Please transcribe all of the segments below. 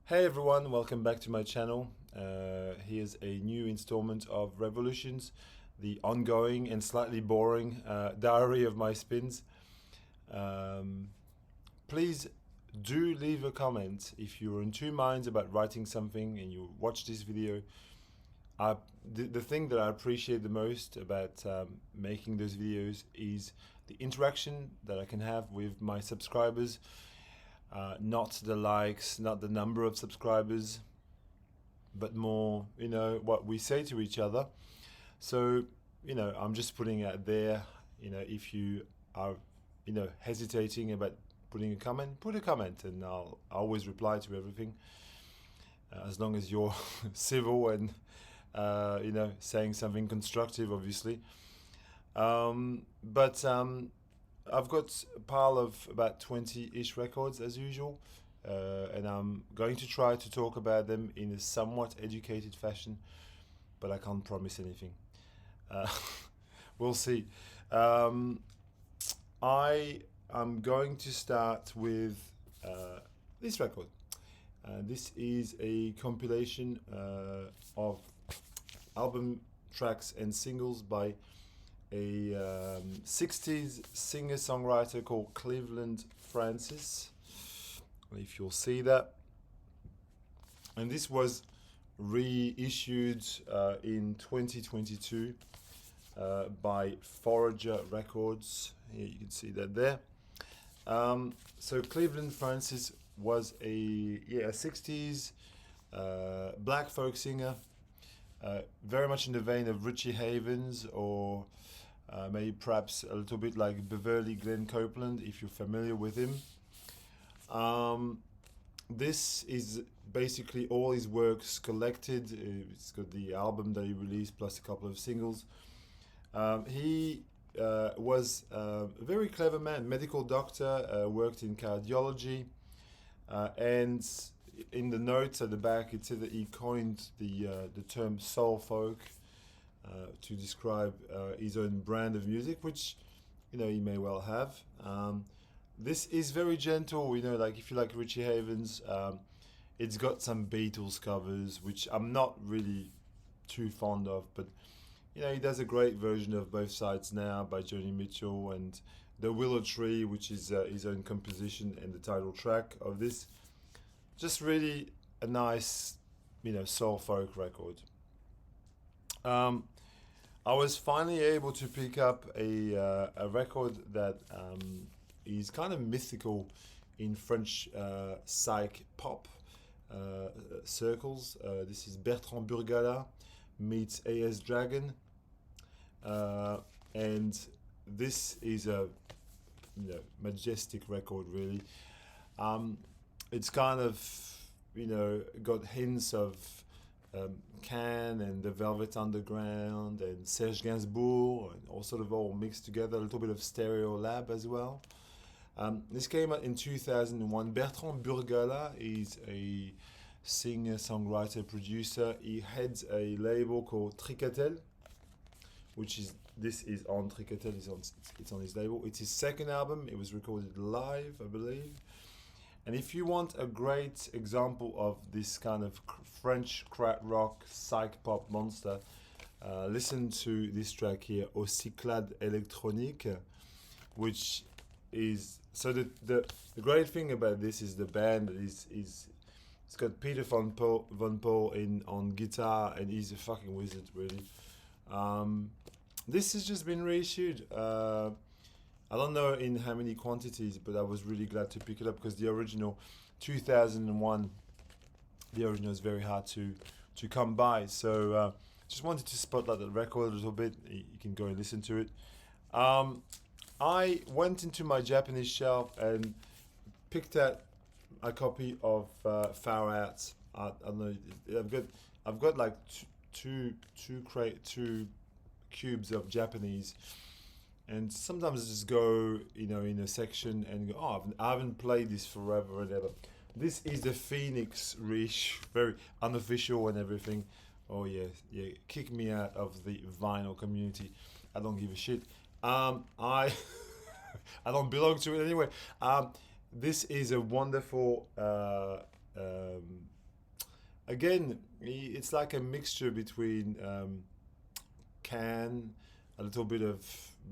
Hey everyone, welcome back to my channel. Here's a new installment of Revolutions, the ongoing and slightly boring diary of my spins. Please do leave a comment if you're in two minds about writing something and you watch this video. The thing that I appreciate the most about making those videos is the interaction that I can have with my subscribers. Not the likes, not the number of subscribers, but more, what we say to each other. So, I'm just putting it out there, if you are, hesitating about putting a comment, put a comment and I'll always reply to everything. As long as you're civil and, saying something constructive, obviously. But I've got a pile of about 20-ish records as usual, and I'm going to try to talk about them in a somewhat educated fashion, but I can't promise anything. We'll see. I am going to start with this record. This is a compilation of album tracks and singles by a 60s singer-songwriter called Cleveland Francis, if you'll see that. And this was reissued in 2022 by Forager Records. Here you can see that there. So Cleveland Francis was a 60s black folk singer, very much in the vein of Richie Havens or maybe perhaps a little bit like Beverly Glenn Copeland, if you're familiar with him. This is basically all his works collected. It's got the album that he released plus a couple of singles. He was a very clever man, medical doctor, worked in cardiology, and in the notes at the back it said that he coined the term soul folk to describe his own brand of music, which he may well have. This is very gentle, like if you like Richie Havens. It's got some Beatles covers, which I'm not really too fond of, but he does a great version of Both Sides Now by Joni Mitchell, and The Willow Tree, which is his own composition and the title track of this. Just really a nice, soul folk record. I was finally able to pick up a record that is kind of mythical in French psych pop circles. This is Bertrand Burgala meets A.S. Dragon, and this is a majestic record, really. It's kind of got hints of Can and the Velvet Underground and Serge Gainsbourg, and all mixed together, a little bit of Stereo Lab as well. This came out in 2001. Bertrand Burgala is a singer, songwriter, producer. He heads a label called Tricatel, this is on Tricatel, it's on his label. It's his second album. It was recorded live, I believe. And if you want a great example of this kind of French crap rock psych pop monster, listen to this track here, Au Cyclade Électronique, which is the great thing about this is the band is it's got Peter von Poel on guitar, and he's a fucking wizard, really. This has just been reissued. I don't know in how many quantities, but I was really glad to pick it up because the original 2001, the original is very hard to come by. So just wanted to spotlight the record a little bit. You can go and listen to it. I went into my Japanese shelf and picked out a copy of Far Out. I don't know. I've got like two cubes of Japanese. And sometimes I just go, in a section and go, oh, I haven't played this forever and ever. This is the Phoenix Reach, very unofficial and everything. Oh yeah, kick me out of the vinyl community. I don't give a shit. I I don't belong to it anyway. This is a wonderful again, it's like a mixture between Can, a little bit of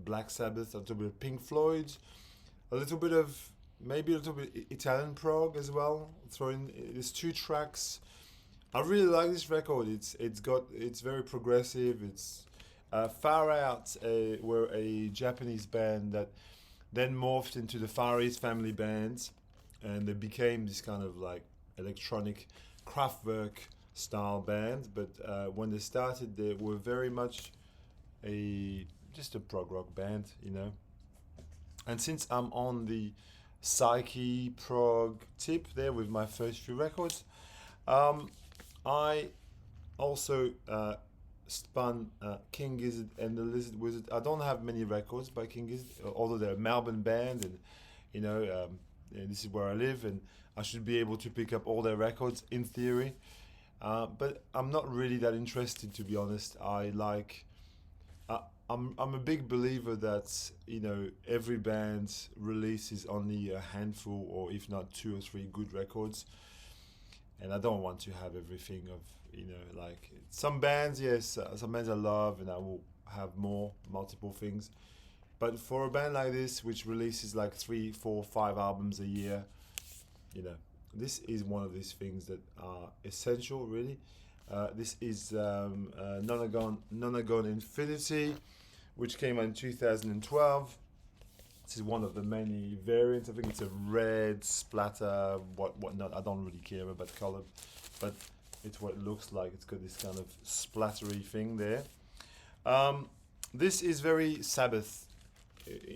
Black Sabbath, a little bit of Pink Floyd, a little bit of maybe a little bit Italian prog as well. Throwing there's two tracks. I really like this record. It's very progressive. It's Far Out were a Japanese band that then morphed into the Far East family bands, and they became this kind of like electronic Kraftwerk style band. But when they started, they were very much just a prog rock band, you know. And since I'm on the Psyche prog tip there with my first few records, I also spun King Gizzard and the Lizard Wizard. I don't have many records by King Gizzard, although they're a Melbourne band, and you know, and this is where I live, and I should be able to pick up all their records in theory. But I'm not really that interested, to be honest. I'm a big believer that, you know, every band releases only a handful, or if not two or three good records, and I don't want to have everything of, you know, like some bands, yes, some bands I love, and I will have multiple things. But for a band like this, which releases like 3, 4, 5 albums a year, you know, this is one of these things that are essential, really. This is Nonagon Infinity, which came out in 2012. This is one of the many variants. I think it's a red splatter, whatnot. I don't really care about color, but it's what it looks like. It's got this kind of splattery thing there. This is very Sabbath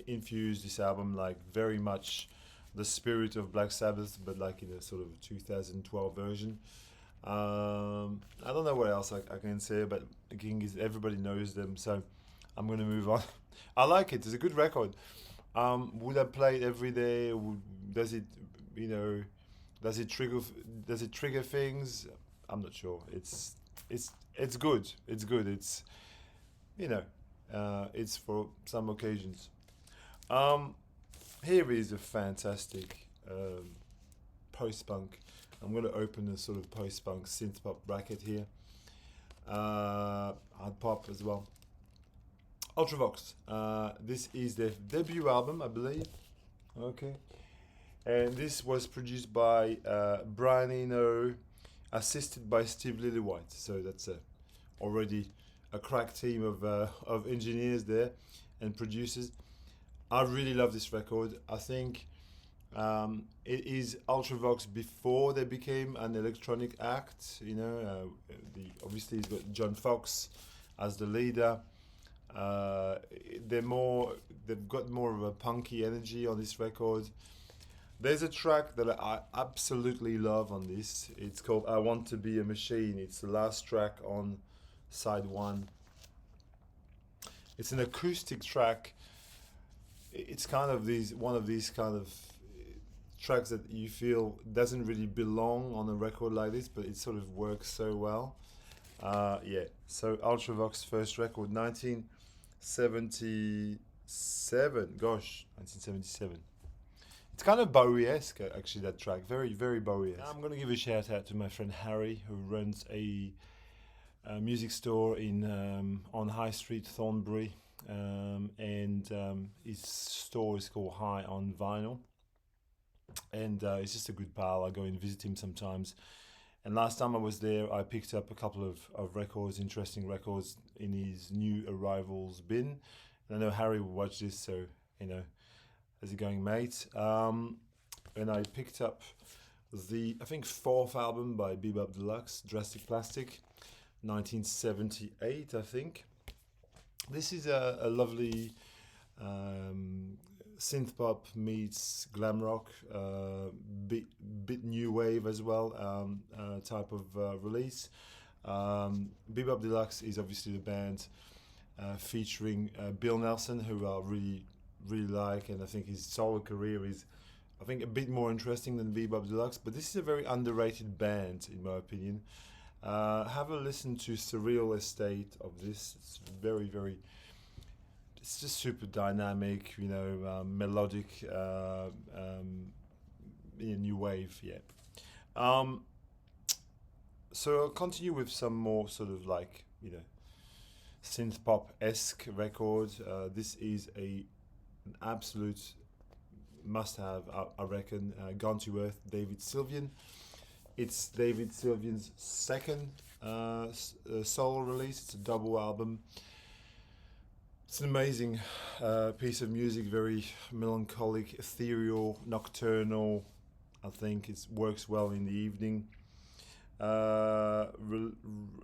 infused, this album, like very much the spirit of Black Sabbath, but like in a sort of 2012 version. I don't know what else I can say, but King is, everybody knows them, so I'm going to move on. I like it. It's a good record. Would I play it every day? Does it, you know, does it trigger things? I'm not sure. It's good. It's good. It's, you know, it's for some occasions. Here is a fantastic post-punk. I'm going to open a sort of post-punk synth-pop bracket here. Hard pop as well. Ultravox. This is their debut album, I believe. Okay. And this was produced by Brian Eno, assisted by Steve Lillywhite. So that's already a crack team of engineers there and producers. I really love this record. I think it is Ultravox before they became an electronic act. You know, obviously he's got John Fox as the leader. They've got more of a punky energy on this record. There's a track that I absolutely love on this. It's called I Want to Be a Machine. It's the last track on side 1. It's an acoustic track. It's kind of one of these kind of tracks that you feel doesn't really belong on a record like this, but it sort of works so well. Yeah, so Ultravox first record, 1977. Gosh, 1977. It's kind of Bowie-esque, actually, that track. Very, very Bowie-esque. I'm going to give a shout out to my friend Harry, who runs a music store on High Street, Thornbury. And his store is called High on Vinyl. And he's just a good pal. I go and visit him sometimes. And last time I was there, I picked up a couple of records, interesting records, in his new arrivals bin. And I know Harry will watch this, so, you know, how's it going, mate? And I picked up the, I think, 4th album by Bebop Deluxe, Drastic Plastic, 1978, I think. This is a lovely synth pop meets glam rock, bit new wave as well, type of release. Bebop Deluxe is obviously the band featuring Bill Nelson, who I really like, and I think his solo career is, I think, a bit more interesting than Bebop Deluxe. But this is a very underrated band, in my opinion. Have a listen to Surreal Estate of this. It's very, very, it's just super dynamic, you know, melodic, new wave, yeah. So I'll continue with some more sort of like, synth pop esque record. This is an absolute must have, I reckon. Gone to Earth, David Sylvian. It's David Sylvian's second solo release. It's a double album. It's an amazing piece of music, very melancholic, ethereal, nocturnal. I think it works well in the evening.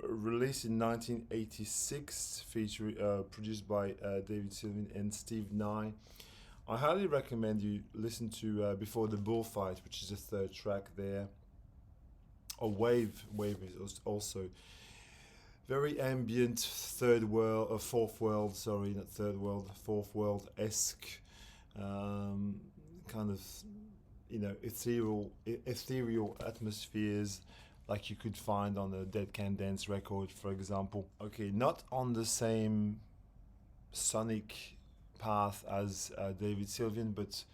Released in 1986, produced by David Sylvian and Steve Nye. I highly recommend you listen to Before the Bullfight, which is the third track there. Or Wave is also very ambient, fourth world esque, kind of, ethereal atmospheres like you could find on a Dead Can Dance record, for example. Okay, not on the same sonic path as David Sylvian, but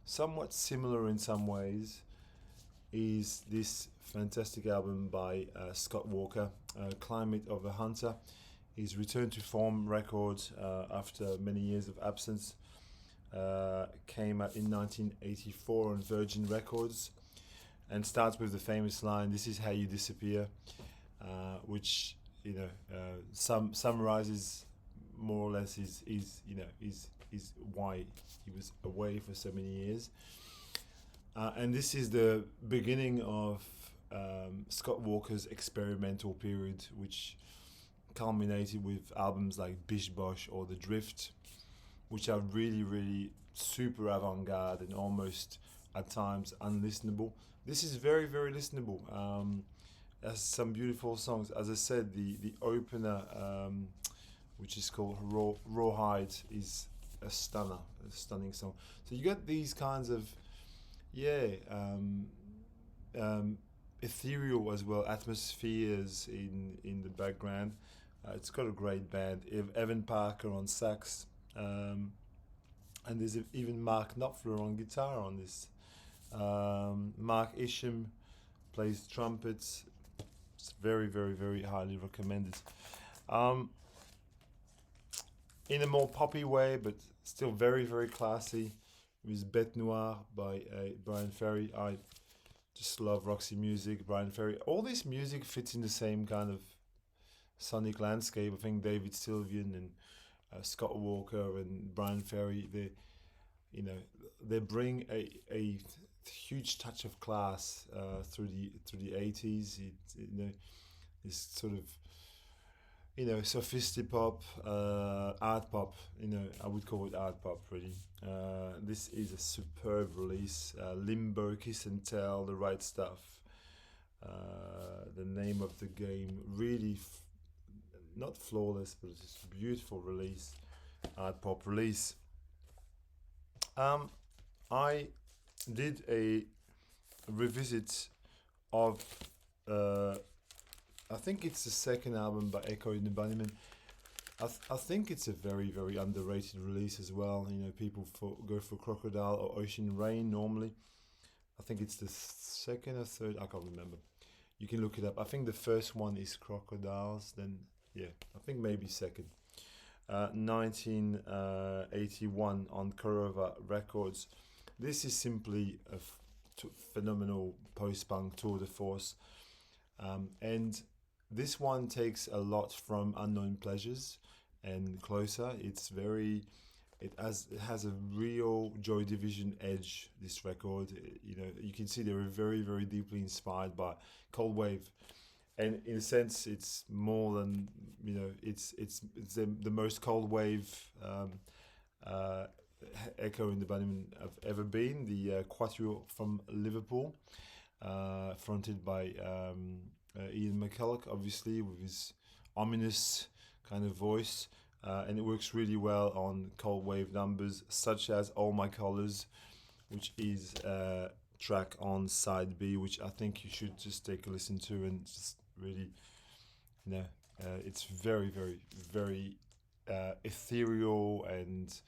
somewhat similar in some ways, is this fantastic album by Scott Walker, Climate of a Hunter. His Return to Form record, after many years of absence, came out in 1984 on Virgin Records, and starts with the famous line, "This is how you disappear," which summarizes more or less is why he was away for so many years. And this is the beginning of Scott Walker's experimental period, which culminated with albums like Bish Bosh or The Drift, which are really, really super avant-garde and almost at times unlistenable. This is very, very listenable. Has some beautiful songs. As I said, the opener, which is called Rawhide, is a stunning song. So you get these kinds of ethereal as well atmospheres in the background. It's got a great band. Evan Parker on sax, and there's even Mark Knopfler on guitar on this. Mark Isham plays trumpets. It's very, very, very highly recommended. In a more poppy way, but still very, very classy, with Bête Noire by Brian Ferry. I just love Roxy music, Brian Ferry. All this music fits in the same kind of sonic landscape. I think David Sylvian and Scott Walker and Brian Ferry, they bring a huge touch of class through the 80s. This sort of sophisti-pop, art pop, I would call it art pop really. This is a superb release. Limbo, Kiss and Tell, The Right Stuff, The Name of the Game, really not flawless, but it's a beautiful release, art pop release. I did a revisit of I think it's the second album by Echo and the Bunnymen. I think it's a very, very underrated release as well. People go for Crocodile or Ocean Rain normally. I think it's the second or third, I can't remember. You can look it up. I think the first one is Crocodiles, then I think maybe second. 1981 on Korova Records. This is simply a phenomenal post-punk tour de force. And this one takes a lot from Unknown Pleasures and Closer. It has a real Joy Division edge, this record. You can see they were very, very deeply inspired by Cold Wave. And in a sense, it's more than, it's the most Cold Wave Echo and the Bunnymen have ever been. The Quatuor from Liverpool, fronted by Ian McCulloch, obviously, with his ominous kind of voice, and it works really well on Cold Wave numbers such as All My Colors, which is a track on side B, which I think you should just take a listen to and just really, it's very, very, very ethereal, and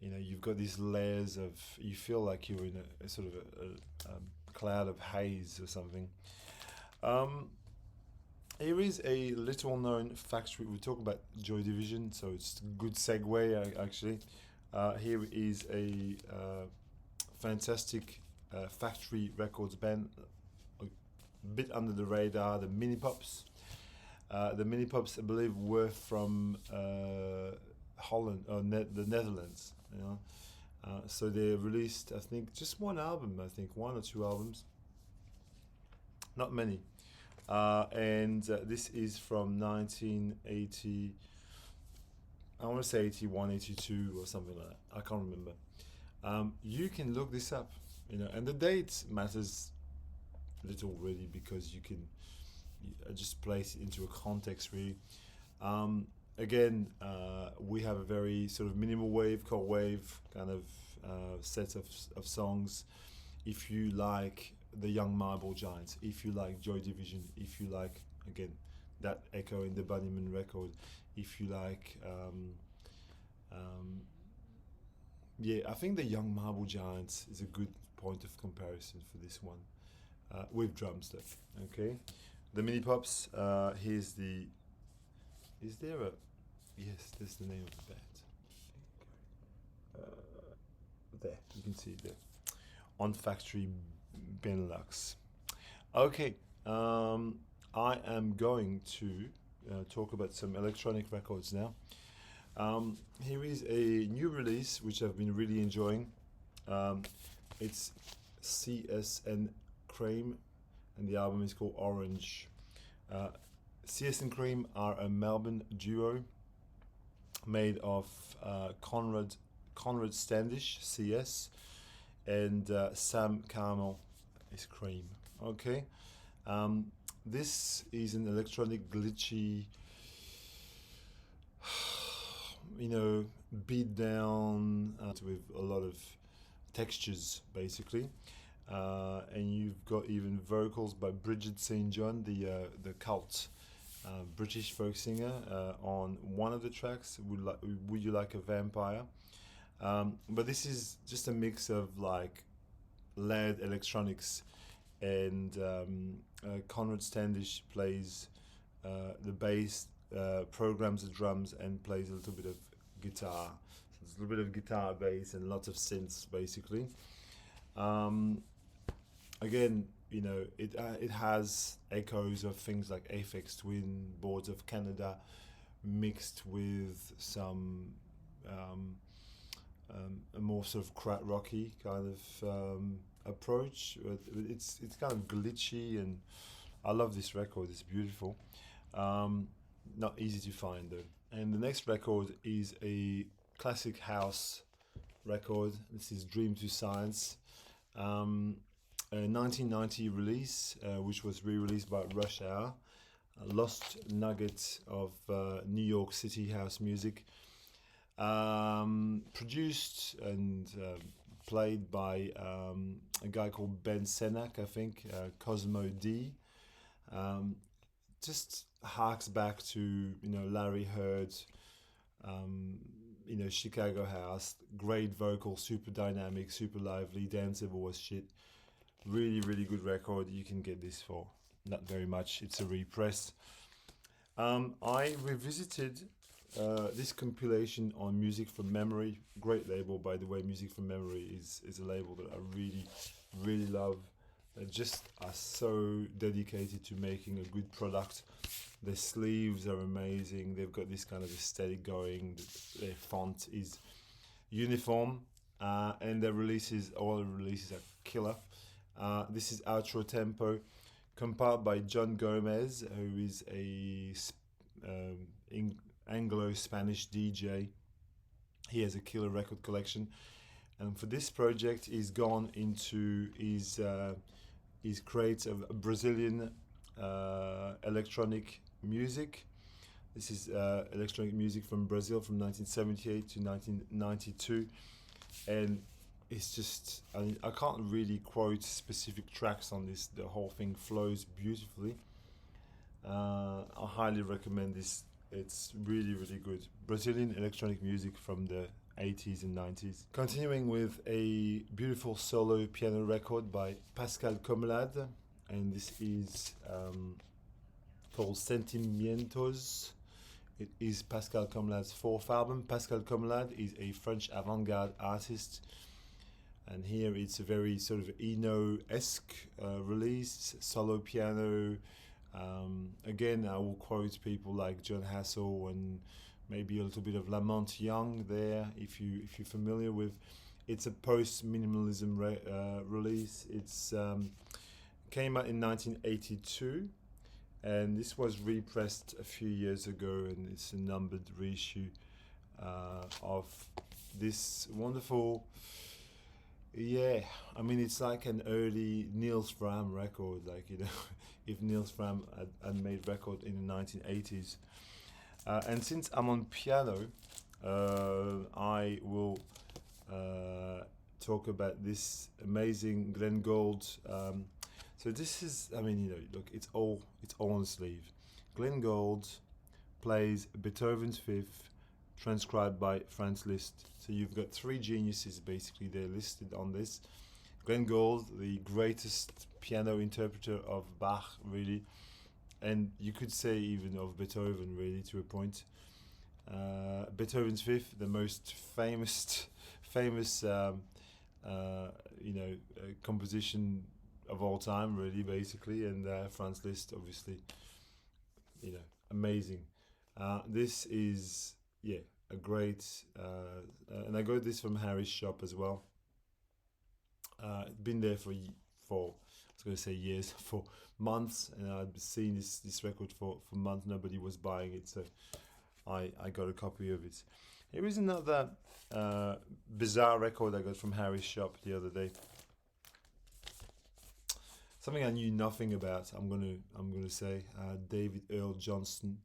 you've got these layers of, you feel like you're in a sort of a cloud of haze or something. Here is a little known factory. We talk about Joy Division, so it's a good segue actually. Here is a fantastic factory records band, a bit under the radar, the Mini Pops. The Mini Pops, I believe, were from Holland or the Netherlands. You know, so they released, I think, just one album. I think one or two albums, not many. And this is from 1980. I want to say 81, 82 or something like that. I can't remember. You can look this up, you know, and the date matters little really because you can just place it into a context really. Again, we have a very sort of minimal wave, cold wave kind of set of songs. If you like the Young Marble Giants, if you like Joy Division, if you like, again, that echo in the Bunnymen record, if you like, yeah, I think the Young Marble Giants is a good point of comparison for this one, with drums though, okay? The Mini Pops, here's the, is there a, yes, there's the name of the band. There, you can see it there, on Factory Benelux. Okay, I am going to talk about some electronic records now. Here is a new release which I've been really enjoying. It's CSN Cream, and the album is called Orange. CSN Cream are a Melbourne duo made of Conrad Standish, CS, and Sam Carmel is Cream. Okay, this is an electronic glitchy, you know, beat down with a lot of textures basically, and you've got even vocals by Bridget St. John, the cult British folk singer, on one of the tracks. Would You Like a Vampire? But this is just a mix of like LED electronics, and Conrad Standish plays the bass, programs the drums, and plays a little bit of guitar. So there's a little bit of guitar, bass, and lots of synths basically. Again, you know, it has echoes of things like Aphex Twin, Boards of Canada, mixed with some a more sort of crack rocky kind of approach. It's kind of glitchy, and I love this record. It's beautiful. Not easy to find though. And the next record is a classic house record. This is Dream to Science, a 1990 release, which was re-released by Rush Hour, a lost nugget of New York City house music. Produced and played by a guy called Ben Senak, I think, Cosmo D. Just harks back to, you know, Larry Heard, you know, Chicago house, great vocal, super dynamic, super lively, danceable as shit. Really, really good record. You can get this for not very much. It's a repress. I revisited this compilation on Music from Memory. Great label, by the way. Music from Memory is a label that I really, really love. They just are so dedicated to making a good product. Their sleeves are amazing. They've got this kind of aesthetic going. Their font is uniform, and their releases, all the releases are killer. This is Outro Tempo, compiled by John Gomez, who is a Anglo-Spanish DJ. He has a killer record collection, and for this project, he's gone into his crates of Brazilian electronic music. This is electronic music from Brazil from 1978 to 1992, and it's just, I can't really quote specific tracks on this. The whole thing flows beautifully. I highly recommend this. It's really, really good. Brazilian electronic music from the 80s and 90s. Continuing with a beautiful solo piano record by Pascal Comelade, and this is called Sentimientos. It is Pascal Comlad's fourth album. Pascal Comlad is a French avant-garde artist, and here it's a very sort of Eno-esque release, solo piano. Again, I will quote people like John Hassel and maybe a little bit of Lamont Young there, if you're familiar with. It's a post-minimalism release. It's came out in 1982, and this was repressed a few years ago, and it's a numbered reissue of this wonderful. Yeah, I mean it's like an early Niels Fram record, like if Niels Fram had made record in the 1980s. And since I'm on piano, I will talk about this amazing Glenn Gould. So this is, I mean, look, it's all on the sleeve. Glenn Gould plays Beethoven's Fifth, transcribed by Franz Liszt. So you've got three geniuses basically. They're listed on this. Glenn Gould, the greatest piano interpreter of Bach, really, and you could say even of Beethoven, really, to a point. Beethoven's Fifth, the most famous composition of all time, really, basically, and Franz Liszt, obviously, amazing. This is, a great, and I got this from Harry's shop as well. Been there for I was going to say years, for months, and I'd seen this record for months. Nobody was buying it, so I got a copy of it. Here is another bizarre record I got from Harry's shop the other day. Something I knew nothing about. I'm gonna say David Earl Johnson,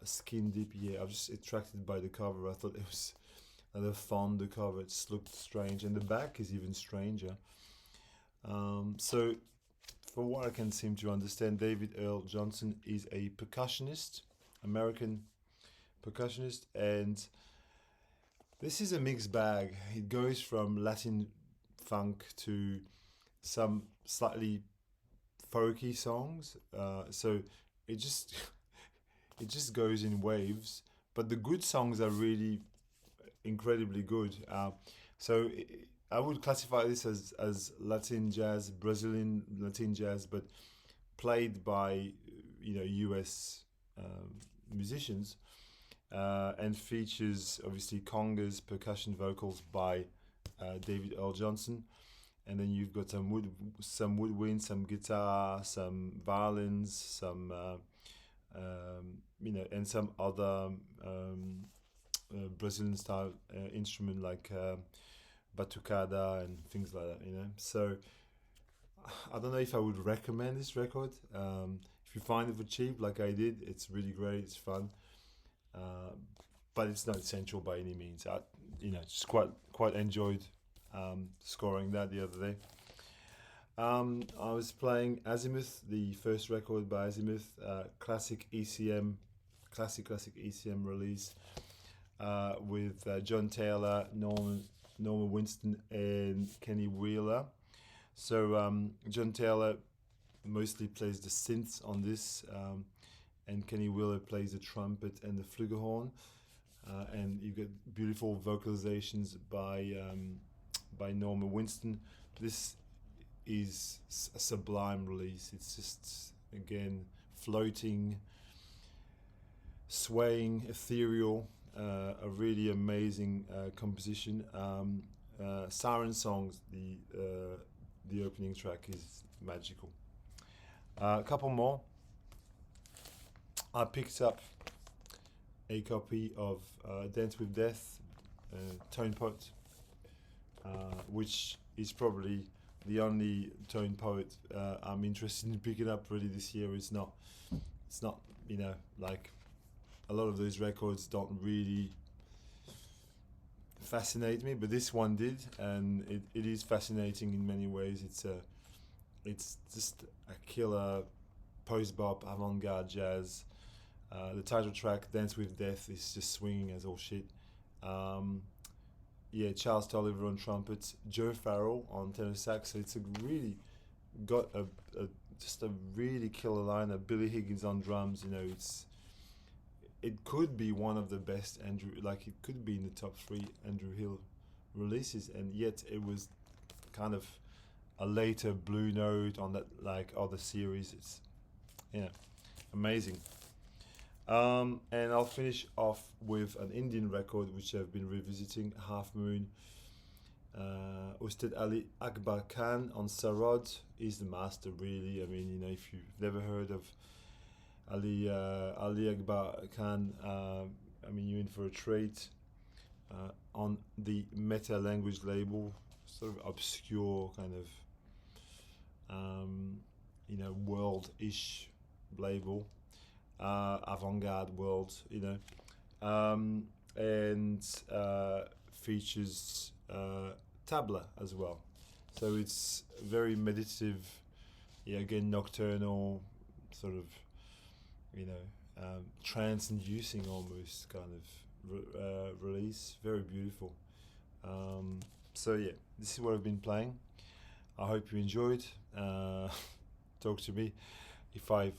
Skin Deep. Yeah, I was just attracted by the cover. I thought it was rather fun. The cover, it just looked strange, and the back is even stranger. So, for what I can seem to understand, David Earl Johnson is a percussionist, American percussionist, and this is a mixed bag. It goes from Latin funk to some slightly folky songs. So it just it just goes in waves. But the good songs are really incredibly good. So I would classify this as Latin jazz, Brazilian Latin jazz, but played by U.S. Musicians, and features obviously congas, percussion vocals by David Earl Johnson, and then you've got some woodwind, some guitar, some violins, some and some other Brazilian style instrument like batucada and things like that. So I don't know if I would recommend this record. If you find it for cheap, like I did, it's really great. It's fun, but it's not essential by any means. I just quite enjoyed scoring that the other day. I was playing Azimuth, the first record by Azimuth, classic ECM release, with John Taylor, Norman Winston, and Kenny Wheeler. So John Taylor mostly plays the synths on this, and Kenny Wheeler plays the trumpet and the flugelhorn, and you get beautiful vocalizations by Norman Winston. This is a sublime release. It's just, again, floating, swaying, ethereal, a really amazing composition. Siren Songs, the opening track, is magical. A couple more. I picked up a copy of Dance with Death, Tone Poet, which is probably the only tone poet I'm interested in picking up really this year. It's not like a lot of those records don't really fascinate me, but this one did, and it is fascinating in many ways. It's just a killer post-bop avant-garde jazz. The title track, Dance with Death, is just swinging as all shit. Charles Tolliver on trumpet, Joe Farrell on tenor sax. So it's really got a just a really killer lineup. Billy Higgins on drums. You know, it could be one of the best Andrew. Like it could be in the top 3 Andrew Hill releases, and yet it was kind of a later Blue Note on that like other series. It's amazing. And I'll finish off with an Indian record which I've been revisiting, Half Moon. Usted Ali Akbar Khan on Sarod is the master, really. I mean, if you've never heard of Ali Akbar Khan, I mean, you're in for a treat. On the Meta Language label, sort of obscure kind of world-ish label, avant-garde world, and features tabla as well. So it's very meditative, again nocturnal, sort of, trance-inducing almost kind of release. Very beautiful. So yeah, this is what I've been playing. I hope you enjoyed. Talk to me if I've,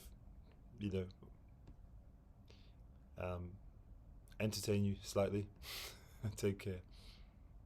entertain you slightly. Take care.